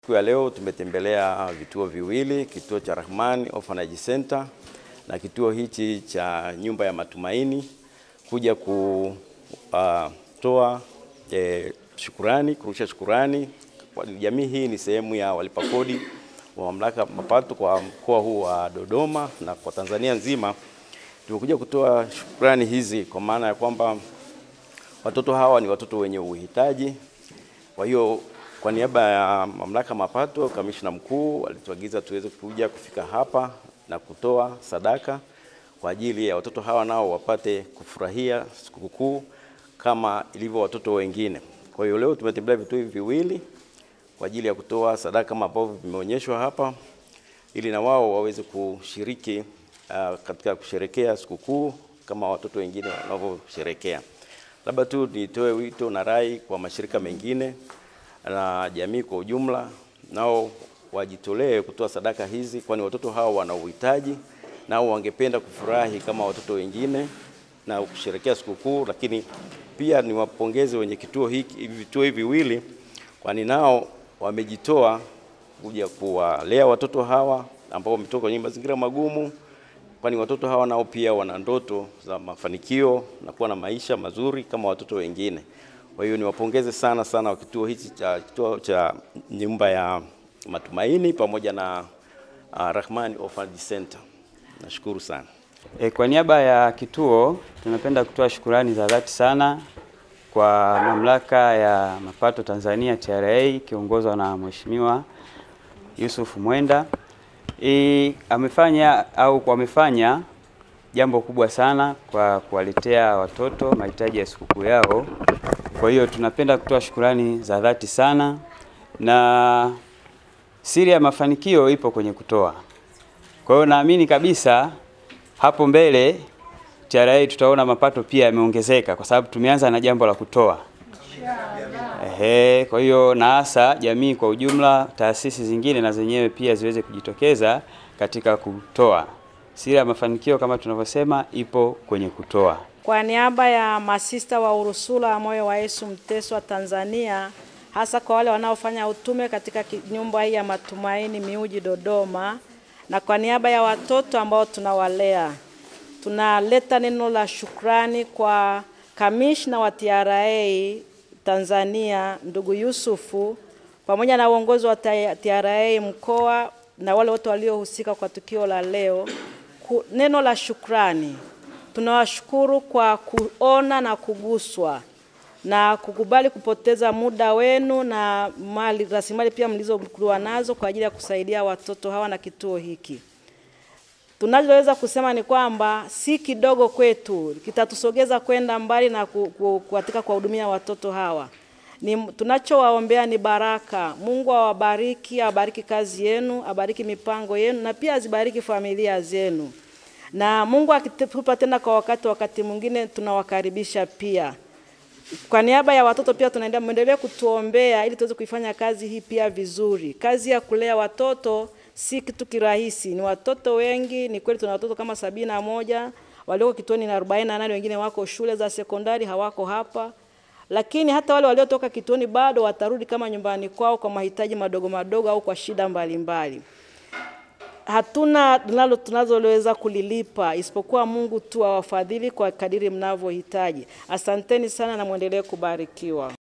Siku ya leo tumetembelea vituo viwili, kituo cha Rahman Orphanage Center na kituo hichi cha Nyumba ya Matumaini, kuja kutoa shukurani, kurusha shukurani. Jamii hii ni sehemu ya walipa kodi wa mamlaka mapato kwa mkoa huu wa Dodoma na kwa Tanzania nzima. Tumekuja kutoa shukrani hizi kwa maana ya kwamba watoto hawa ni watoto wenye uhitaji. Kwa hiyo kwa niaba ya mamlaka mapato, kamishna mkuu alituagiza tuweze kuja kufika hapa na kutoa sadaka kwa ajili ya watoto hawa nao wapate kufurahia sikukuu kama ilivyo watoto wengine. Kwa hiyo leo tumetembelea vituo hivi viwili kwa ajili ya kutoa sadaka kama ambavyo vimeonyeshwa hapa, ili na wao waweze kushiriki katika kusherekea sikukuu kama watoto wengine wanavyosherekea. Labda tu nitoe wito na rai kwa mashirika mengine na jamii kwa ujumla, nao wajitolee kutoa sadaka hizi, kwani watoto hao wana uhitaji nao wangependa kufurahi kama watoto wengine na kusherekea sikukuu. Lakini pia niwapongeze wenye vituo hivi viwili, kwani nao wamejitoa kuja kuwalea watoto hawa ambao wametoka kwenye mazingira magumu, kwani watoto hawa nao pia wana ndoto za mafanikio na kuwa na maisha mazuri kama watoto wengine. Kwa hiyo niwapongeze sana wa kituo hichi cha Nyumba ya Matumaini pamoja na Rahman Orphanage Center. Nashukuru sana. Kwa niaba ya kituo tunapenda kutoa shukrani za dhati sana kwa mamlaka ya mapato Tanzania TRA kiongozwa na Mheshimiwa Yusuf Mwenda. Wamefanya jambo kubwa sana kwa kuwaletea watoto mahitaji ya sikukuu yao. Kwa hiyo tunapenda kutoa shukrani za dhati sana, na siri ya mafanikio ipo kwenye kutoa. Kwa hiyo naamini kabisa hapo mbele TRA tutaona mapato pia yameongezeka kwa sababu tumeanza na jambo la kutoa. Kwa hiyo na hasa jamii kwa ujumla, taasisi zingine na zenyewe pia ziweze kujitokeza katika kutoa. Siri ya mafanikio kama tunavyosema ipo kwenye kutoa. Kwa niaba ya masista wa Urusula Moyo wa Yesu Mteswa Tanzania, hasa kwa wale wanaofanya utume katika nyumba hii ya Matumaini Miuji Dodoma, na kwa niaba ya watoto ambao tunawalea, tunaleta neno la shukrani kwa kamishna wa TRA Tanzania ndugu Yusufu, pamoja na uongozi wa TRA mkoa na wale wote waliohusika kwa tukio la leo. Neno la shukrani, tunawashukuru kwa kuona na kuguswa na kukubali kupoteza muda wenu na rasilimali pia mlizokuwa nazo kwa ajili ya kusaidia watoto hawa na kituo hiki. Tunachoweza kusema ni kwamba si kidogo kwetu, kitatusogeza kwenda mbali na katika kuwahudumia watoto hawa. Tunachowaombea ni baraka. Mungu awabariki, abariki kazi yenu, abariki mipango yenu na pia azibariki familia zenu. Na Mungu akitupa tena kwa wakati mwingine tunawakaribisha pia. Kwa niaba ya watoto pia muendelee kutuombea ili tuweze kuifanya kazi hii pia vizuri. Kazi ya kulea watoto si kitu kirahisi. Ni watoto wengi, ni kweli tuna watoto kama 71, walioko kituoni na 48, wengine wako shule za sekondari hawako hapa. Lakini hata wale waliotoka kituoni bado watarudi kama nyumbani kwao kwa mahitaji madogo au kwa shida mbalimbali. Hatuna tunazoweza kulilipa isipokuwa Mungu tu awafadhili kwa kadiri mnavyohitaji. Asanteni sana na muendelee kubarikiwa.